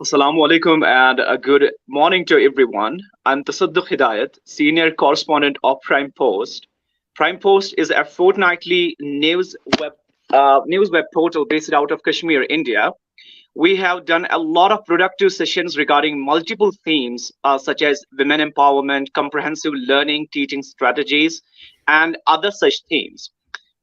Assalamu alaikum and a good morning to everyone. I'm Tasadduq Hidayat, senior correspondent of Prime Post. Prime Post is a fortnightly news web portal based out of Kashmir, India. We have done a lot of productive sessions regarding multiple themes such as women empowerment, comprehensive learning, teaching strategies, and other such themes.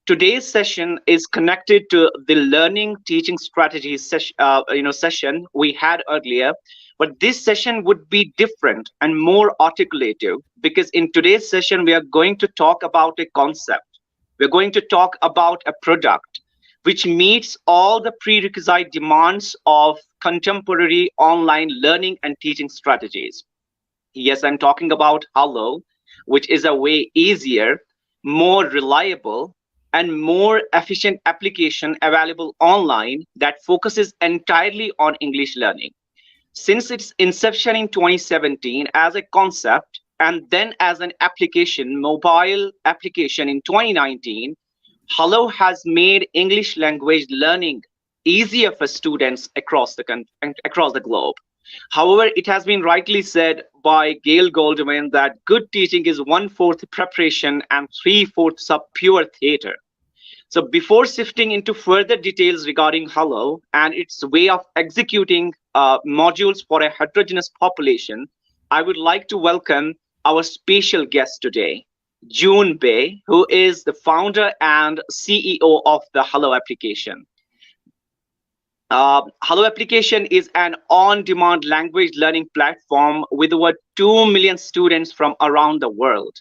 Today's session is connected to the learning teaching strategies session we had earlier, but this session would be different and more articulative because in today's session we are going to talk about a concept. We're going to talk about a product which meets all the prerequisite demands of contemporary online learning and teaching strategies. Yes, I'm talking about Hallo, which is a way easier, more reliable, and more efficient application available online that focuses entirely on English learning. Since its inception in 2017 as a concept and then as an application, mobile application in 2019, Hello has made English language learning easier for students across the globe. However, it has been rightly said by Gail Goldman that good teaching is one-fourth preparation and three-fourths of pure theater. So before shifting into further details regarding Hello and its way of executing modules for a heterogeneous population, I would like to welcome our special guest today, June Bay, who is the founder and CEO of the Hello application. Hello application is an on-demand language learning platform with over 2 million students from around the world.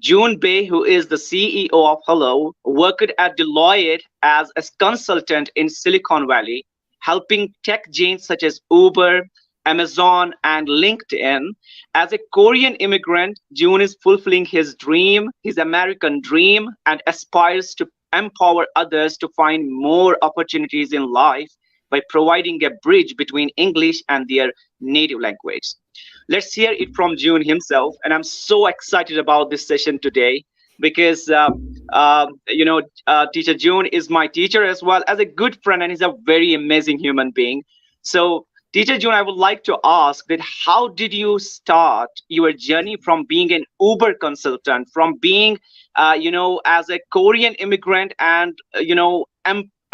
June Bay, who is the CEO of Hello, worked at Deloitte as a consultant in Silicon Valley, helping tech giants such as Uber, Amazon, and LinkedIn. As a Korean immigrant, June is fulfilling his dream, his American dream, and aspires to empower others to find more opportunities in life by providing a bridge between English and their native language. Let's hear it from June himself. And I'm so excited about this session today because, Teacher June is my teacher as well as a good friend, and he's a very amazing human being. So, Teacher June, I would like to ask that how did you start your journey from being an Uber consultant, from being, as a Korean immigrant and,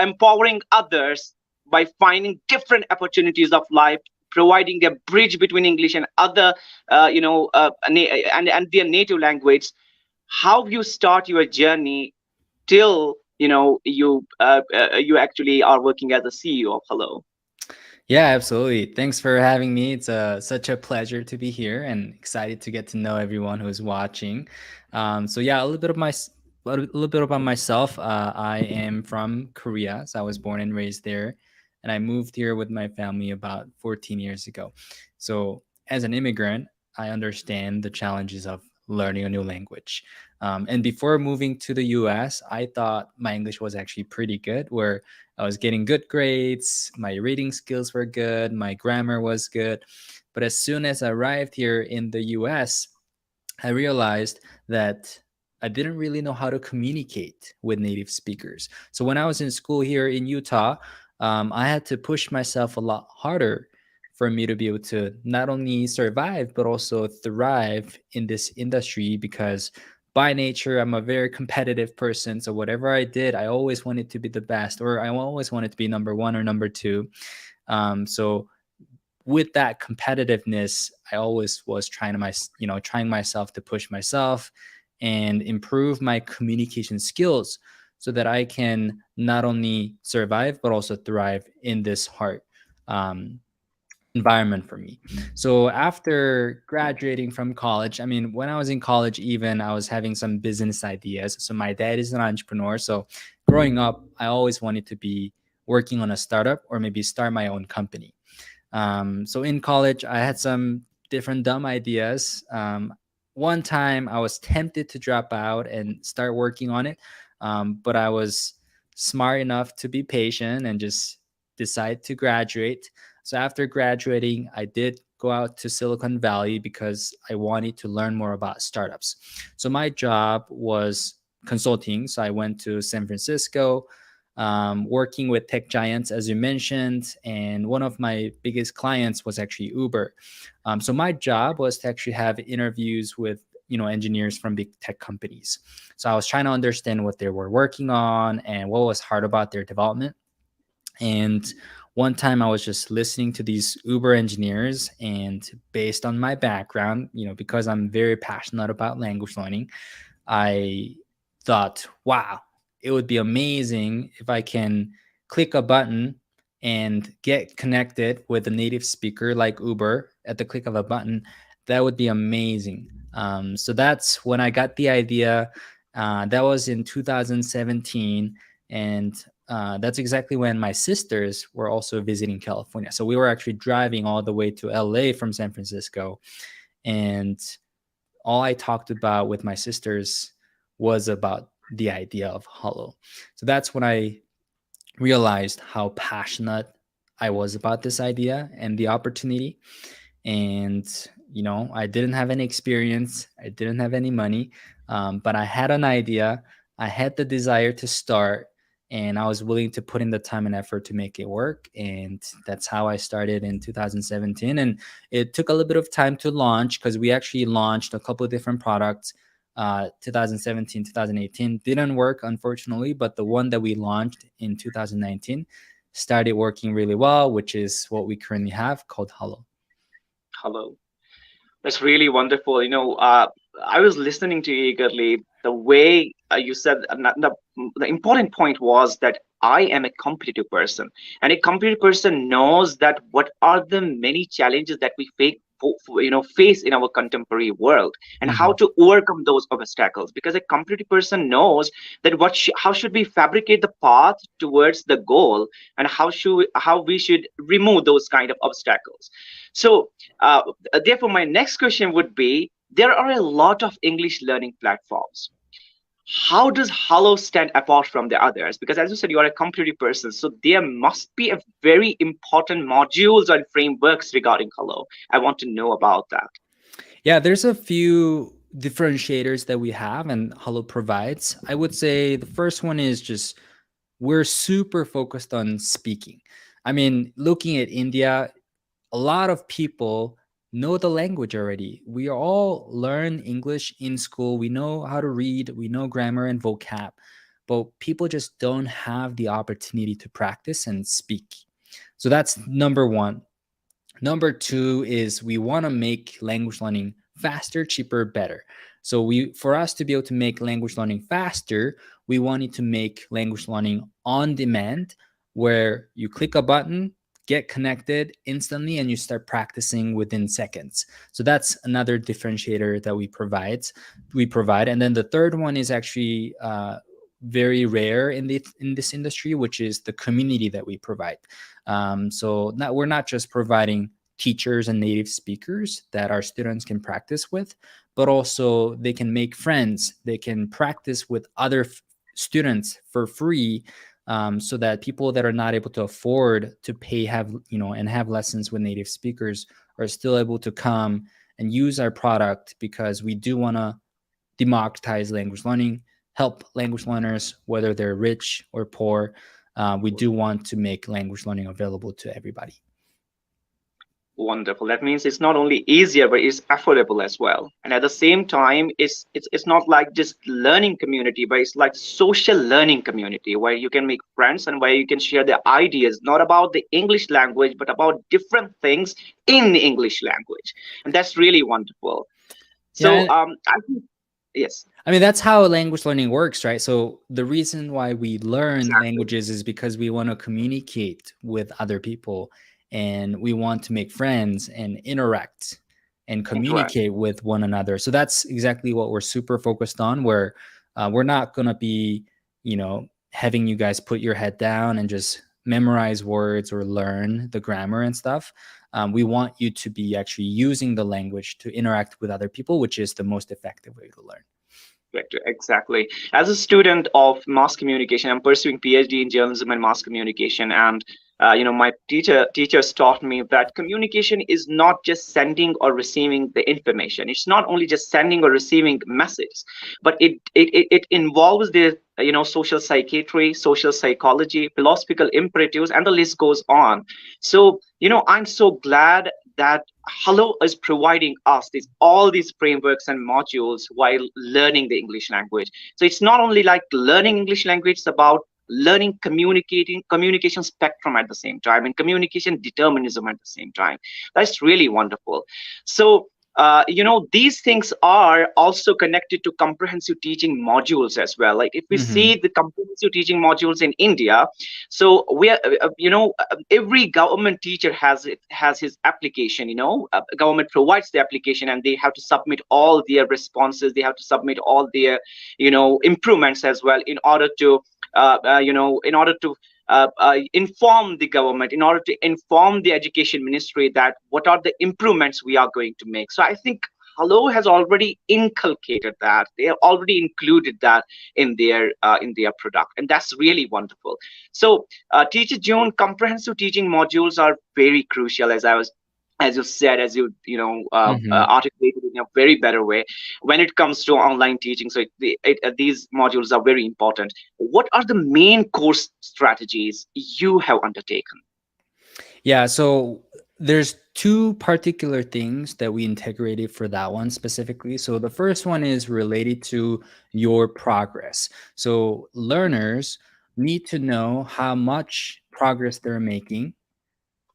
empowering others by finding different opportunities of life, providing a bridge between English and other, and their native language. How you start your journey till you actually are working as a CEO of Hello. Yeah, absolutely. Thanks for having me. It's such a pleasure to be here and excited to get to know everyone who's watching. So yeah, a little bit about myself. I am from Korea, so I was born and raised there, and I moved here with my family about 14 years ago. So as an immigrant, I understand the challenges of learning a new language. And before moving to the US, I thought my English was actually pretty good, where I was getting good grades, my reading skills were good, my grammar was good. But as soon as I arrived here in the US, I realized that I didn't really know how to communicate with native speakers. So when I was in school here in Utah, I had to push myself a lot harder for me to be able to not only survive but also thrive in this industry, because by nature I'm a very competitive person. So whatever I did, I always wanted to be the best, or I always wanted to be number one or number two. So with that competitiveness, I always was trying myself to push myself and improve my communication skills so that I can not only survive but also thrive in this hard um, environment for me. So after graduating from college, I mean, when I was in college, even I was having some business ideas. So my dad is an entrepreneur. So growing up, I always wanted to be working on a startup or maybe start my own company. So in college, I had some different dumb ideas. One time I was tempted to drop out and start working on it, but I was smart enough to be patient and just decide to graduate. So after graduating, I did go out to Silicon Valley because I wanted to learn more about startups. So my job was consulting. So I went to San Francisco. working with tech giants, as you mentioned. And one of my biggest clients was actually Uber. So my job was to actually have interviews with engineers from big tech companies. So I was trying to understand what they were working on and what was hard about their development. And one time I was just listening to these Uber engineers, and based on my background, because I'm very passionate about language learning, I thought, wow, it would be amazing if I can click a button and get connected with a native speaker like Uber at the click of a button. That would be amazing. So that's when I got the idea. That was in 2017. And that's exactly when my sisters were also visiting California. So we were actually driving all the way to LA from San Francisco. And all I talked about with my sisters was about the idea of Hallo. So that's when I realized how passionate I was about this idea and the opportunity. And I didn't have any experience, I didn't have any money, but I had an idea, I had the desire to start, and I was willing to put in the time and effort to make it work. And that's how I started in 2017. And it took a little bit of time to launch, because we actually launched a couple of different products. 2017, 2018 didn't work, unfortunately, but the one that we launched in 2019 started working really well, which is what we currently have, called Hallo. Hello. That's really wonderful. I was listening to you eagerly. The way you said, the important point was that I am a competitive person, and a competitive person knows that what are the many challenges that we face in our contemporary world, and how Mhm. to overcome those obstacles. Because a competitive person knows that how should we fabricate the path towards the goal, and how we should remove those kind of obstacles. So uh, therefore, my next question would be: there are a lot of English learning platforms. How does Hello stand apart from the others? Because as you said, you are a competitive person, so there must be a very important modules and frameworks regarding Hello. I want to know about that. Yeah, there's a few differentiators that we have and Hello provides. I would say the first one is just we're super focused on speaking. I mean, looking at India, a lot of people know the language already. We all learn English in school. We know how to read, we know grammar and vocab, but people just don't have the opportunity to practice and speak. So that's number one. Number two is we want to make language learning faster, cheaper, better. So for us to be able to make language learning faster, we wanted to make language learning on demand, where you click a button, get connected instantly, and you start practicing within seconds. So that's another differentiator that we provide. And then the third one is actually very rare in this industry, which is the community that we provide. We're not just providing teachers and native speakers that our students can practice with, but also they can make friends. They can practice with other students for free, so that people that are not able to afford to pay and have lessons with native speakers are still able to come and use our product, because we do want to democratize language learning, help language learners, whether they're rich or poor. We do want to make language learning available to everybody. Wonderful. That means it's not only easier, but it's affordable as well. And at the same time, it's not like just learning community, but it's like social learning community where you can make friends and where you can share the ideas, not about the English language, but about different things in the English language. And that's really wonderful. So Yeah, I think yes, I mean, that's how language learning works, right? So the reason why we learn exactly. languages is because we want to communicate with other people, and we want to make friends and interact and Interact. communicate with one another. So that's exactly what we're super focused on, where we're not going to be, having you guys put your head down and just memorize words or learn the grammar and stuff. We want you to be actually using the language to interact with other people, which is the most effective way to learn. Correct, exactly. As a student of mass communication, I'm pursuing PhD in journalism and mass communication, and my teachers taught me that communication is not just sending or receiving the information. It's not only just sending or receiving messages, but it involves the social psychiatry, social psychology, philosophical imperatives, and the list goes on. So I'm so glad that Hello is providing us all these frameworks and modules while learning the English language. So it's not only like learning English language, it's about learning communication spectrum at the same time, and communication determinism at the same time. That's really wonderful. So these things are also connected to comprehensive teaching modules as well. Like if we Mm-hmm. see the comprehensive teaching modules in India, so we are every government teacher has his application. Government provides the application, and they have to submit all their responses, they have to submit all their improvements as well, in order to inform the government, in order to inform the education ministry that what are the improvements we are going to make. So I think Hello has already inculcated that. They have already included that in their product, and that's really wonderful. So, Teacher June, comprehensive teaching modules are very crucial, as you said, as Mm-hmm. articulated in a very better way when it comes to online teaching. So these modules are very important. What are the main course strategies you have undertaken? Yeah, so there's two particular things that we integrated for that one specifically. So the first one is related to your progress. So learners need to know how much progress they're making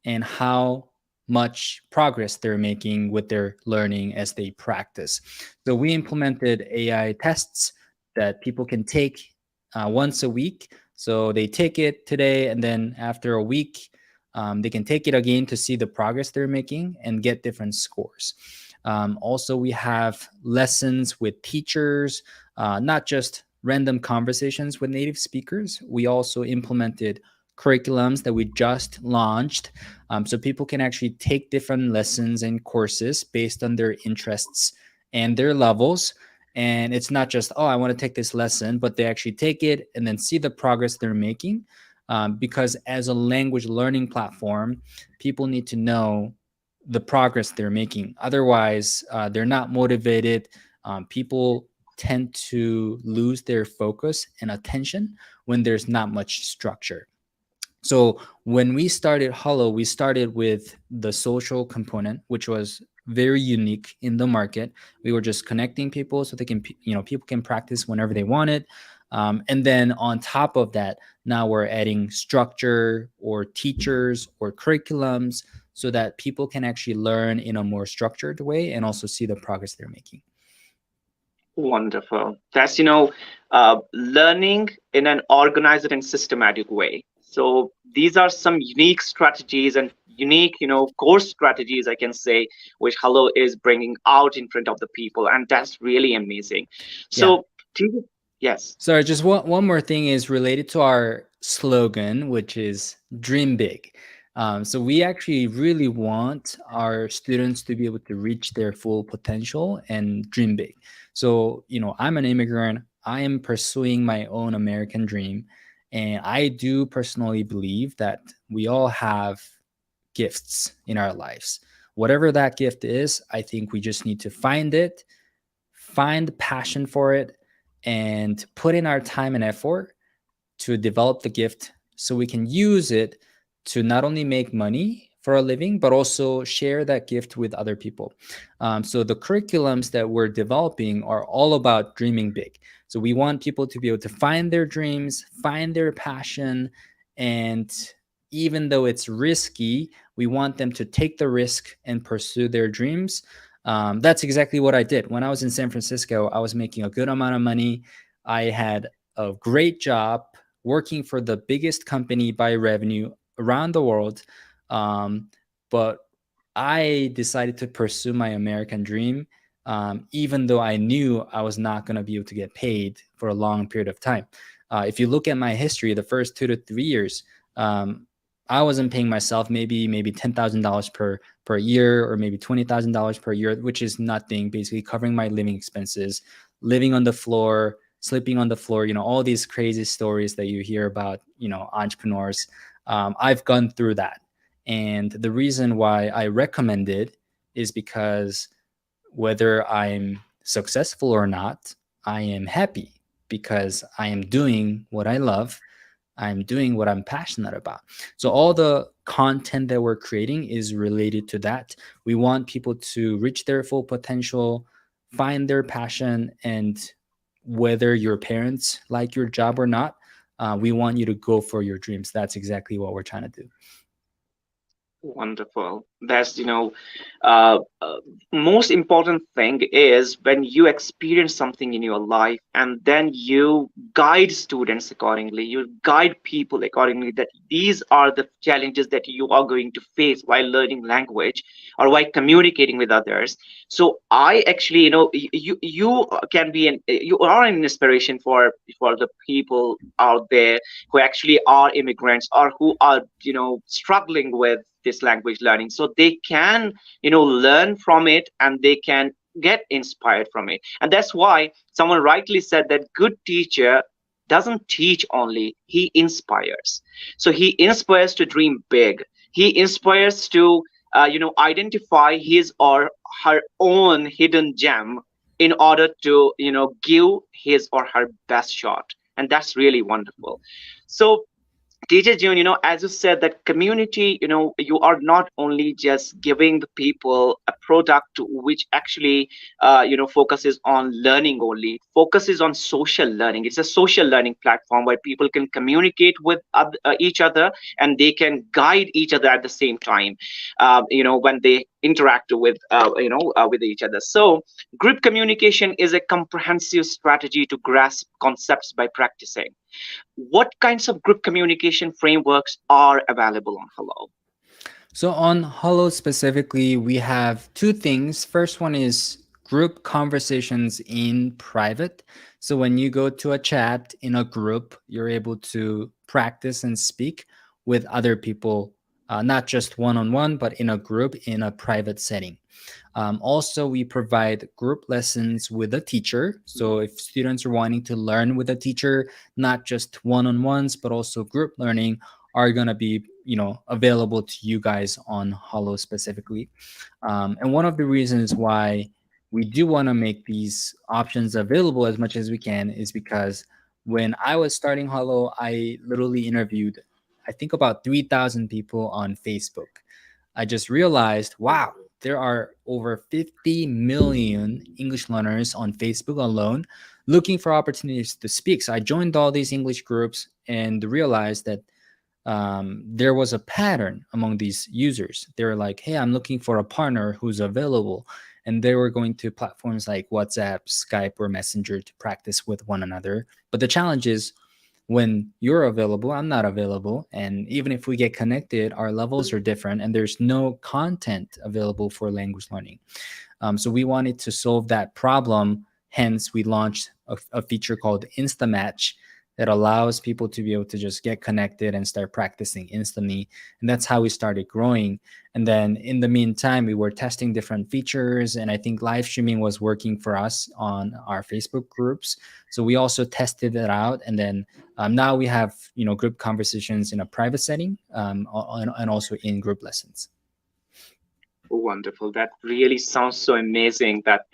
and how much progress they're making with their learning as they practice. So we implemented AI tests that people can take once a week. So they take it today, and then after a week, they can take it again to see the progress they're making and get different scores. Also, we have lessons with teachers, not just random conversations with native speakers. We also implemented curriculums that we just launched, so people can actually take different lessons and courses based on their interests and their levels. And it's not just, oh, I want to take this lesson, but they actually take it and then see the progress they're making. Because as a language learning platform, people need to know the progress they're making. Otherwise, they're not motivated. People tend to lose their focus and attention when there's not much structure. So when we started Hollow, we started with the social component, which was very unique in the market. We were just connecting people so they can, people can practice whenever they want it. And then on top of that, now we're adding structure or teachers or curriculums so that people can actually learn in a more structured way and also see the progress they're making. Wonderful. That's learning in an organized and systematic way. So these are some unique strategies and unique, course strategies, I can say, which Hello is bringing out in front of the people, and that's really amazing. Yeah. So, yes. Sorry, just one more thing is related to our slogan, which is dream big. So we actually really want our students to be able to reach their full potential and dream big. So, I'm an immigrant. I am pursuing my own American dream. And I do personally believe that we all have gifts in our lives. Whatever that gift is, I think we just need to find it, find passion for it, and put in our time and effort to develop the gift so we can use it to not only make money for a living, but also share that gift with other people. So the curriculums that we're developing are all about dreaming big. So we want people to be able to find their dreams, find their passion, and even though it's risky, we want them to take the risk and pursue their dreams. That's exactly what I did. When I was in San Francisco, I was making a good amount of money. I had a great job working for the biggest company by revenue around the world. But I decided to pursue my American dream, even though I knew I was not going to be able to get paid for a long period of time. If you look at my history, the first 2 to 3 years, I wasn't paying myself maybe $10,000 per year, or maybe $20,000 per year, which is nothing, basically covering my living expenses, living on the floor, sleeping on the floor, all these crazy stories that you hear about, entrepreneurs. I've gone through that. And the reason why I recommend it is because whether I'm successful or not, I am happy because I am doing what I love. I'm doing what I'm passionate about. So all the content that we're creating is related to that. We want people to reach their full potential, find their passion, and whether your parents like your job or not, we want you to go for your dreams. That's exactly what we're trying to do. Wonderful. That's, most important thing is when you experience something in your life and then you guide students accordingly, you guide people accordingly, that these are the challenges that you are going to face while learning language or while communicating with others. So I actually, you can be you are an inspiration for the people out there who actually are immigrants or who are, struggling with this language learning, so they can, learn from it and they can get inspired from it. And that's why someone rightly said that good teacher doesn't teach only, he inspires. So he inspires to dream big, he inspires to identify his or her own hidden gem in order to, give his or her best shot. And that's really wonderful. So teacher June, as you said, that community, you are not only just giving the people a product which actually, focuses on learning only, it focuses on social learning. It's a social learning platform where people can communicate with each other and they can guide each other at the same time, when they interact with each other. So group communication is a comprehensive strategy to grasp concepts by practicing. What kinds of group communication frameworks are available on Hello? So on Hello specifically, we have two things. First one is group conversations in private. So when you go to a chat in a group, you're able to practice and speak with other people, not just one on one, but in a group in a private setting. Also, we provide group lessons with a teacher. So if students are wanting to learn with a teacher, not just one-on-ones, but also group learning, are going to be available to you guys on Hello specifically. And one of the reasons why we do want to make these options available as much as we can is because when I was starting Hello, I literally interviewed, I think, about 3,000 people on Facebook. I just realized, wow, there are over 50 million English learners on Facebook alone looking for opportunities to speak. So I joined all these English groups and realized that there was a pattern among these users. They were like, hey, I'm looking for a partner who's available. And they were going to platforms like WhatsApp, Skype, or Messenger to practice with one another. But the challenge is when you're available, I'm not available. And even if we get connected, our levels are different and there's no content available for language learning. So we wanted to solve that problem. Hence, we launched a feature called InstaMatch that allows people to be able to just get connected and start practicing instantly. And that's how we started growing. And then in the meantime, we were testing different features. And I think live streaming was working for us on our Facebook groups. So we also tested it out. And then now we have, group conversations in a private setting, and also in group lessons. Wonderful. That really sounds so amazing. That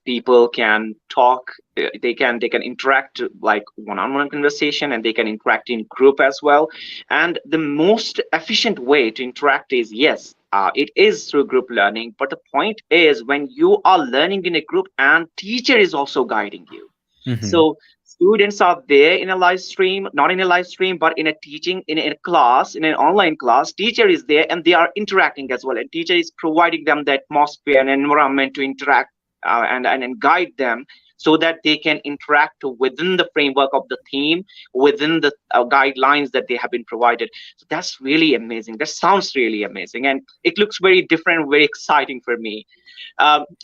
people can talk. They can interact like one-on-one conversation, and they can interact in group as well. And the most efficient way to interact is, yes, it is through group learning. But the point is when you are learning in a group and teacher is also guiding you. Mm-hmm. So students are there in a live stream, not in a live stream, but in a teaching, in a class, in an online class. Teacher is there and they are interacting as well. And teacher is providing them the atmosphere and environment to interact, and guide them so that they can interact within the framework of the theme, within the guidelines that they have been provided. So that's really amazing. That sounds really amazing. And it looks very different, very exciting for me.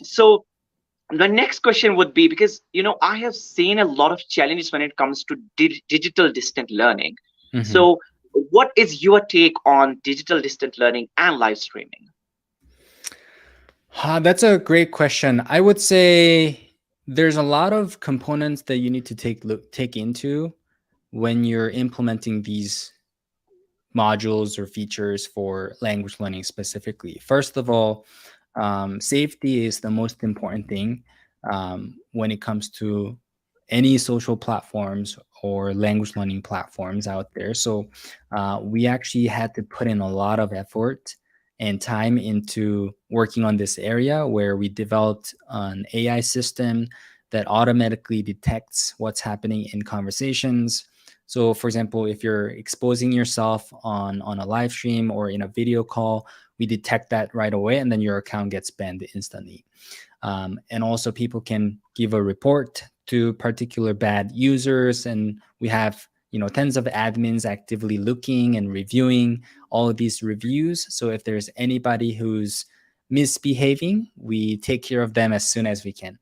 So the next question would be, because I have seen a lot of challenges when it comes to digital distant learning. Mm-hmm. So what is your take on digital distant learning and live streaming? That's a great question. I would say There's a lot of components that you need to take into when you're implementing these modules or features for language learning specifically. First of all, safety is the most important thing when it comes to any social platforms or language learning platforms out there. So we actually had to put in a lot of effort and time into working on this area where we developed an AI system that automatically detects what's happening in conversations. So, for example, if you're exposing yourself on a live stream or in a video call, we detect that right away, and then your account gets banned instantly. And also, people can give a report to particular bad users, and we have tens of admins actively looking and reviewing all of these reviews. So if there's anybody who's misbehaving, we take care of them as soon as we can.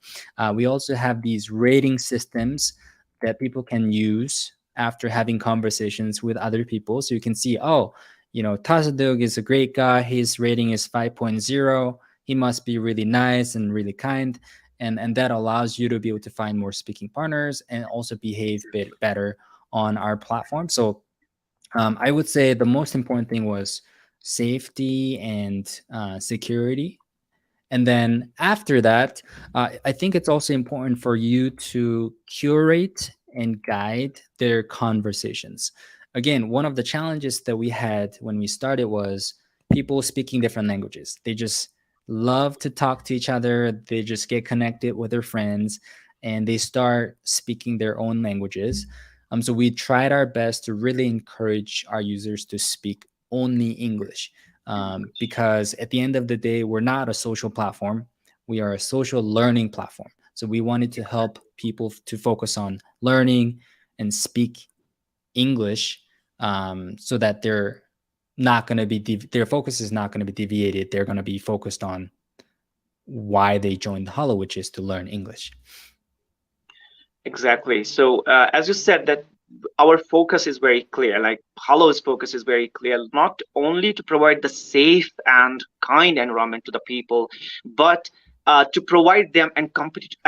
We also have these rating systems that people can use after having conversations with other people. So you can see, oh, Tazadug is a great guy. His rating is 5.0. He must be really nice and really kind. And that allows you to be able to find more speaking partners and also behave better on our platform. So I would say the most important thing was safety and security. And then after that, I think it's also important for you to curate and guide their conversations. Again, one of the challenges that we had when we started was people speaking different languages. They just love to talk to each other, they just get connected with their friends, and they start speaking their own languages. So we tried our best to really encourage our users to speak only English, because at the end of the day, we're not a social platform. We are a social learning platform. So we wanted to help people to focus on learning and speak English, so that they're not going to be their focus is not going to be deviated. They're going to be focused on why they joined Hollow, which is to learn English. Exactly. So, as you said, that our focus is very clear. Like Halo's focus is very clear, not only to provide the safe and kind environment to the people, but to provide them a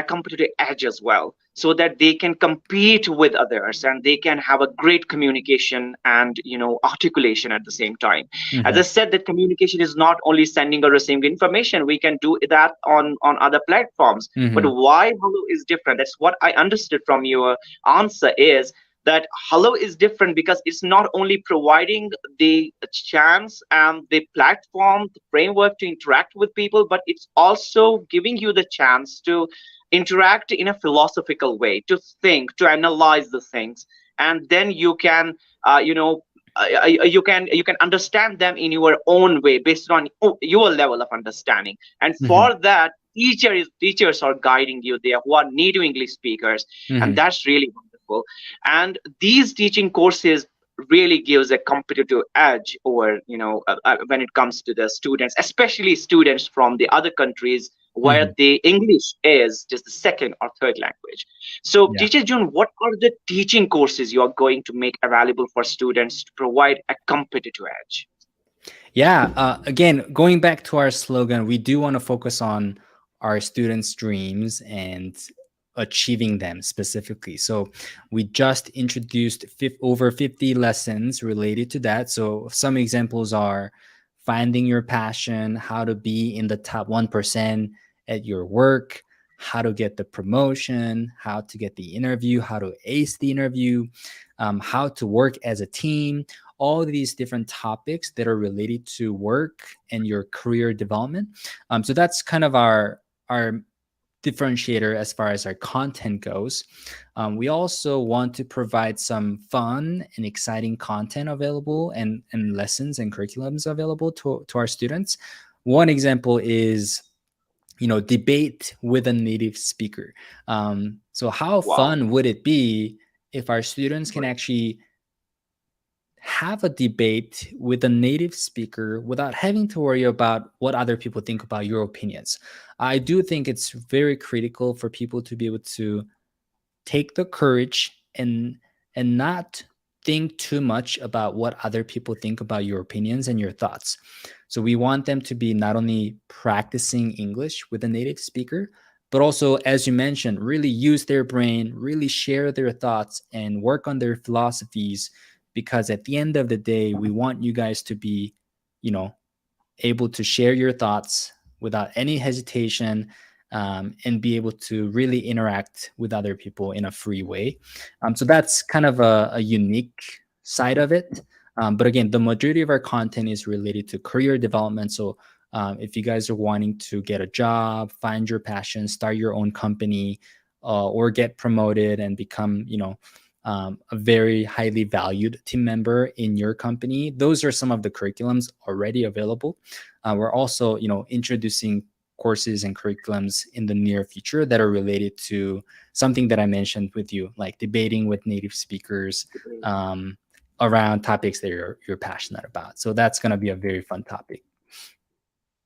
competitive edge as well, so that they can compete with others and they can have a great communication and articulation at the same time. As I Mm-hmm. said, that communication is not only sending or receiving information. We can do that on other platforms, but Mm-hmm. why Hello is different? That's what I understood from your answer, is that Hello is different because it's not only providing the chance and the platform, the framework to interact with people, but it's also giving you the chance to interact in a philosophical way, to think, to analyze the things, and then you can, you can understand them in your own way based on your level of understanding. And Mm-hmm. for that, teachers are guiding you there who are native English speakers, and Mm-hmm. that's really wonderful. And these teaching courses really gives a competitive edge over, when it comes to the students, especially students from the other countries where Mm-hmm. the English is just the second or third language. So, Yeah. teacher June, what are the teaching courses you are going to make available for students to provide a competitive edge? Yeah. Again, going back to our slogan, we do want to focus on our students' dreams and achieving them specifically. So we just introduced over 50 lessons related to that. So some examples are finding your passion, how to be in the top 1% at your work, how to get the promotion, how to get the interview, how to ace the interview, how to work as a team, all of these different topics that are related to work and your career development. So that's kind of our differentiator as far as our content goes. We also want to provide some fun and exciting content available, and lessons and curriculums available to our students. One example is debate with a native speaker. So how Wow. fun would it be if our students can actually have a debate with a native speaker without having to worry about what other people think about your opinions? I do think it's very critical for people to be able to take the courage and not think too much about what other people think about your opinions and your thoughts. So we want them to be not only practicing English with a native speaker, but also, as you mentioned, really use their brain, really share their thoughts, and work on their philosophies. Because at the end of the day, we want you guys to be, you know, able to share your thoughts without any hesitation, and be able to really interact with other people in a free way. So that's kind of a unique side of it. But again, the majority of our content is related to career development. So if you guys are wanting to get a job, find your passion, start your own company, or get promoted and become, a very highly valued team member in your company, those are some of the curriculums already available. We're also, introducing courses and curriculums in the near future that are related to something that I mentioned with you, like debating with native speakers, around topics that you're passionate about. So that's going to be a very fun topic.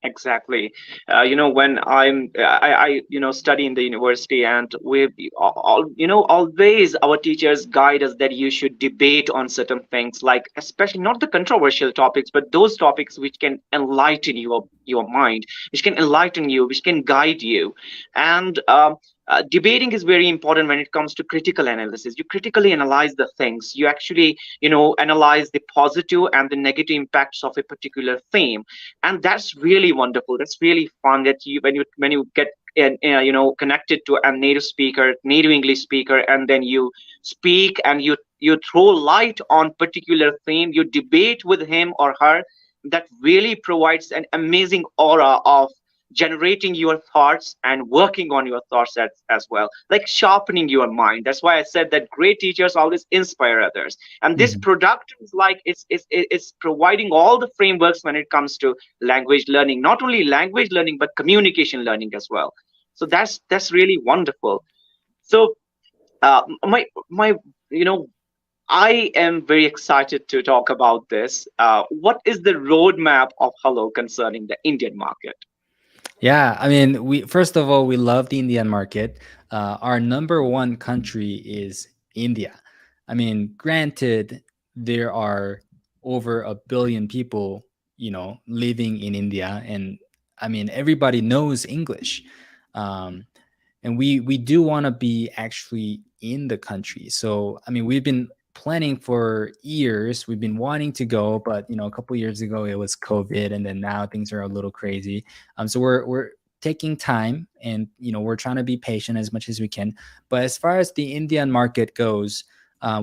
Exactly. When I study in the university, and we all, always our teachers guide us that you should debate on certain things, like especially not the controversial topics, but those topics which can enlighten your mind, which can enlighten you, which can guide you. And debating is very important when it comes to critical analysis. You critically analyze the things. You actually, analyze the positive and the negative impacts of a particular theme, and that's really wonderful. That's really fun that when you get connected to a native speaker, native English speaker, and then you speak and you throw light on particular theme, you debate with him or her. That really provides an amazing aura of generating your thoughts and working on your thoughts as well, like sharpening your mind. That's why I said that great teachers always inspire others, and this Mhm. product is like it's providing all the frameworks when it comes to language learning, not only language learning but communication learning as well. So that's really wonderful. So my you know I am very excited to talk about this. What is the roadmap of Hello concerning the Indian market? Yeah, I mean, we first of all, we love the Indian market. Our number one country is India. I mean, granted, there are over a billion people, living in India, and I mean, everybody knows English. Um, and we do want to be actually in the country. So I mean, we've been planning for years. We've been wanting to go, but a couple years ago it was COVID, and then now things are a little crazy. So we're taking time, and we're trying to be patient as much as we can. But as far as the Indian market goes,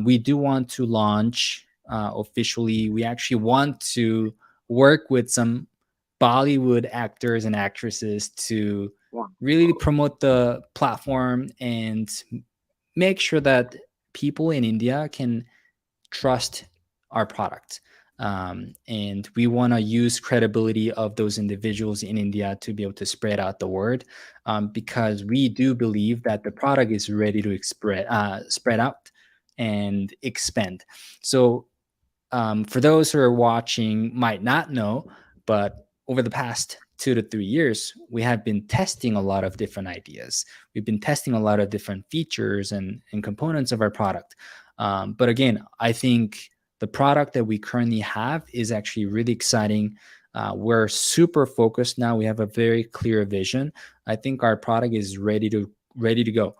we do want to launch officially. We actually want to work with some Bollywood actors and actresses to really Wonderful. promote the platform and make sure that people in India can trust our product. And we want to use credibility of those individuals in India to be able to spread out the word, because we do believe that the product is ready to spread out and expand. So for those who are watching might not know, but over the past 2 to 3 years, we have been testing a lot of different ideas. We've been testing a lot of different features and components of our product. But again, I think the product that we currently have is actually really exciting. We're super focused now. We have a very clear vision. I think our product is ready to go.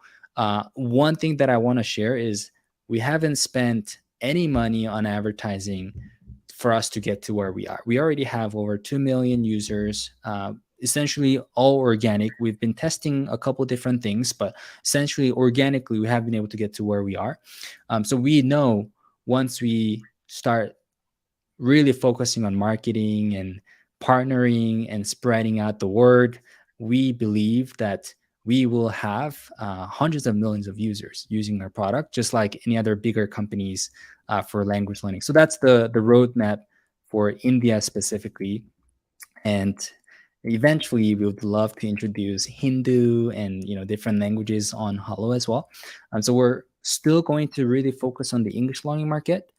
One thing that I want to share is we haven't spent any money on advertising for us to get to where we are. We already have over 2 million users, essentially all organic. We've been testing a couple different things, but essentially organically, we have been able to get to where we are. So we know once we start really focusing on marketing and partnering and spreading out the word, we believe that we will have hundreds of millions of users using our product, just like any other bigger companies for language learning. So that's the roadmap for India specifically. And eventually we would love to introduce Hindu and different languages on Hello as well. So we're still going to really focus on the English learning market,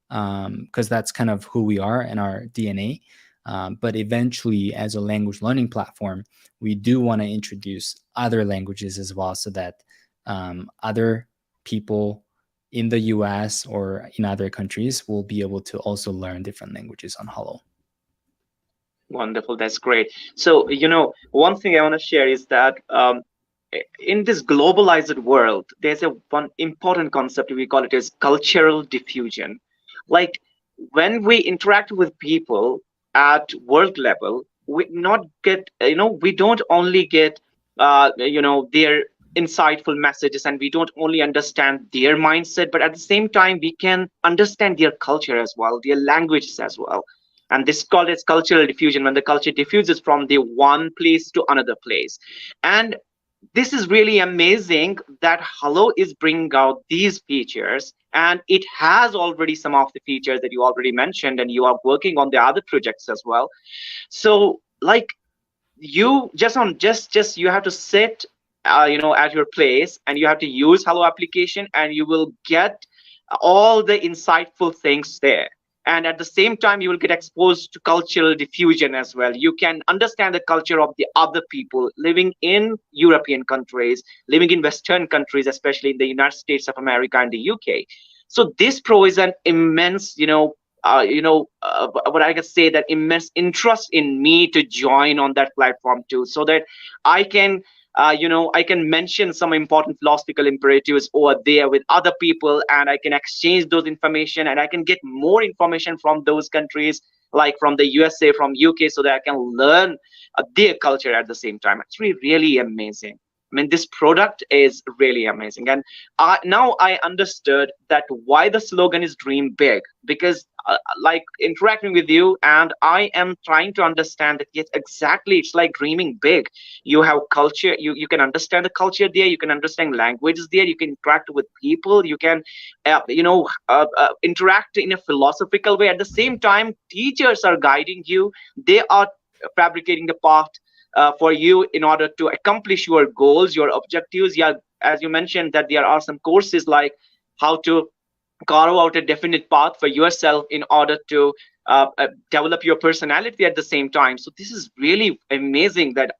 because that's kind of who we are and our DNA. But eventually, as a language learning platform, we do want to introduce other languages as well, so that other people in the US or in other countries will be able to also learn different languages on Hello. Wonderful. That's great. So, one thing I want to share is that in this globalized world, there's a one important concept we call it as cultural diffusion. Like when we interact with people at world level, we not get we don't only get their insightful messages, and we don't only understand their mindset, but at the same time we can understand their culture as well, their languages as well. And this is called as cultural diffusion, when the culture diffuses from the one place to another place. And this is really amazing that Hello is bringing out these features, and it has already some of the features that you already mentioned, and you are working on the other projects as well. So like you just you have to sit at your place, and you have to use Hello application, and you will get all the insightful things there. And at the same time you will get exposed to cultural diffusion as well. You can understand the culture of the other people living in European countries, living in Western countries, especially in the United States of America and the UK. So this provides an immense what I can say, that immense interest in me to join on that platform too, so that I can I can mention some important philosophical imperatives over there with other people, and I can exchange those information, and I can get more information from those countries, like from the USA, from UK, so that I can learn their culture at the same time. It's really amazing. I mean, this product is really amazing. And now I understood that why the slogan is dream big, because like interacting with you, and I am trying to understand that, yes, exactly, it's like dreaming big. You have culture, you can understand the culture there, you can understand languages there, you can interact with people, you can interact in a philosophical way. At the same time, teachers are guiding you, they are fabricating the path for you in order to accomplish your goals, your objectives. Yeah, as you mentioned, that there are some courses like how to carve out a definite path for yourself in order to develop your personality at the same time. So this is really amazing that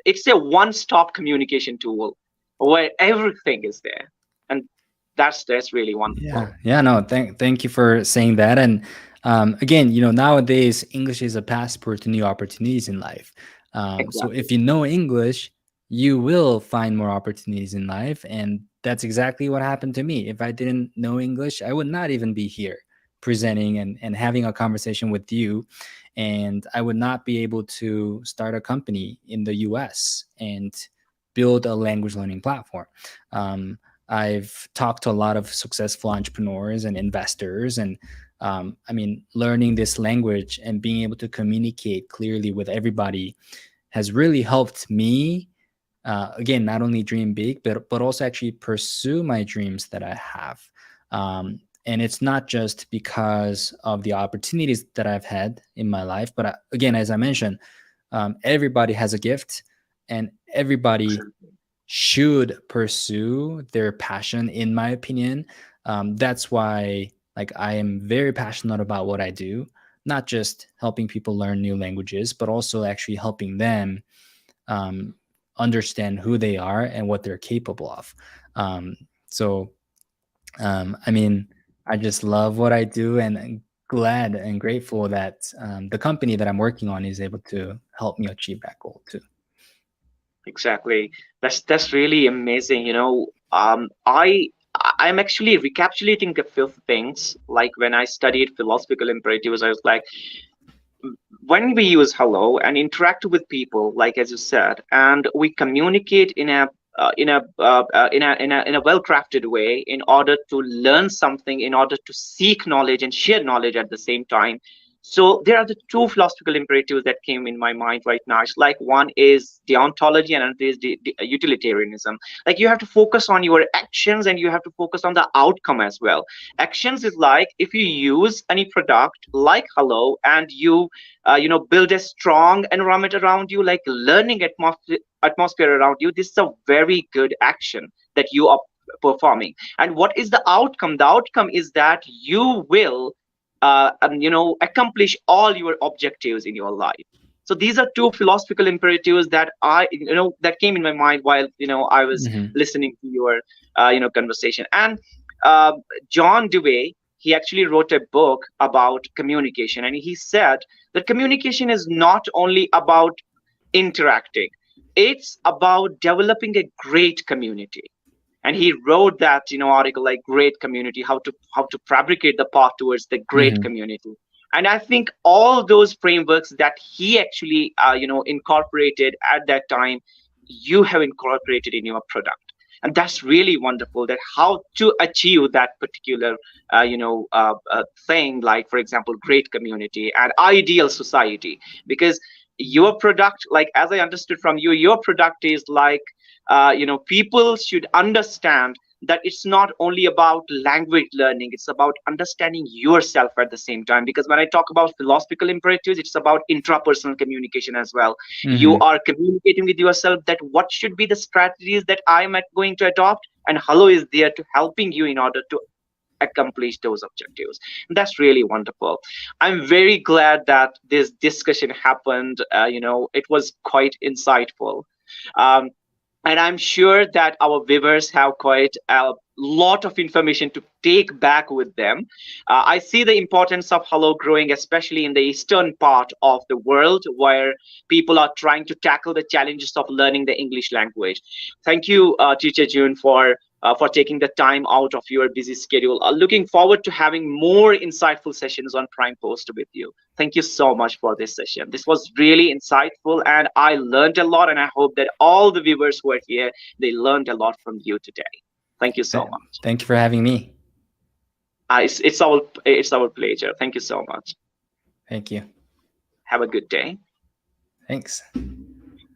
it's a one-stop communication tool where everything is there, and that's really Yeah, wonderful. yeah, no, thank you for saying that. And again, nowadays English is a passport to new opportunities in life. So Exactly. if you know English, you will find more opportunities in life, and that's exactly what happened to me. If I didn't know English, I would not even be here presenting and having a conversation with you, and I would not be able to start a company in the US and build a language learning platform. Um, I've talked to a lot of successful entrepreneurs and investors, and I mean, learning this language and being able to communicate clearly with everybody has really helped me. Again, not only dream big, but also actually pursue my dreams that I have. And it's not just because of the opportunities that I've had in my life, but again, as I mentioned, everybody has a gift, and everybody should pursue their passion, in my opinion. That's why, like, I am very passionate about what I do, not just helping people learn new languages, but also actually helping them um, understand who they are and what they're capable of. So I mean, I just love what I do, and glad and grateful that the company that I'm working on is able to help me achieve that goal too. Exactly. That's really amazing. I'm actually recapitulating a few things. Like when I studied philosophical imperatives, I was like, when we use Hello and interact with people, like as you said, and we communicate in a well crafted way in order to learn something, in order to seek knowledge and share knowledge at the same time. So there are the two philosophical imperatives that came in my mind right now. It's like one is deontology and another is utilitarianism. Like you have to focus on your actions, and you have to focus on the outcome as well. Actions is like if you use any product like Hello, and you build a strong environment around you, like learning atmosphere around you. This is a very good action that you are performing. And what is the outcome? The outcome is that you will accomplish all your objectives in your life. So these are two philosophical imperatives that that came in my mind while I was Mhm. listening to your conversation. And uh, John Dewey, he actually wrote a book about communication, and he said that communication is not only about interacting. it's about developing a great community. And he wrote that article like great community, how to fabricate the path towards the great Hmm. community. And I think all those frameworks that he actually incorporated at that time, you have incorporated in your product. And that's really wonderful, that how to achieve that particular thing, like for example great community and ideal society. Because your product, like as I understood from you, your product is like people should understand that it's not only about language learning, it's about understanding yourself at the same time. Because when I talk about philosophical imperatives, it's about intrapersonal communication as well. You Hmm. are communicating with yourself that what should be the strategies that going to adopt, and Hello is there to helping you in order to accomplish those objectives. That's really wonderful. I'm very glad that this discussion happened. It was quite insightful. um, and I'm sure that our viewers have quite a lot of information to take back with them. I see the importance of Hello growing, especially in the eastern part of the world, where people are trying to tackle the challenges of learning the English language. Thank you, Teacher June, for taking the time out of your busy schedule. Looking forward to having more insightful sessions on Prime Post with you. Thank you so much for this session. This was really insightful, and I learned a lot. And I hope that all the viewers who are here, they learned a lot from you today. Thank you so much. Thank you for having me. It's our pleasure. Thank you so much. Thank you. Have a good day. Thanks.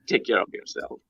Take care of yourself.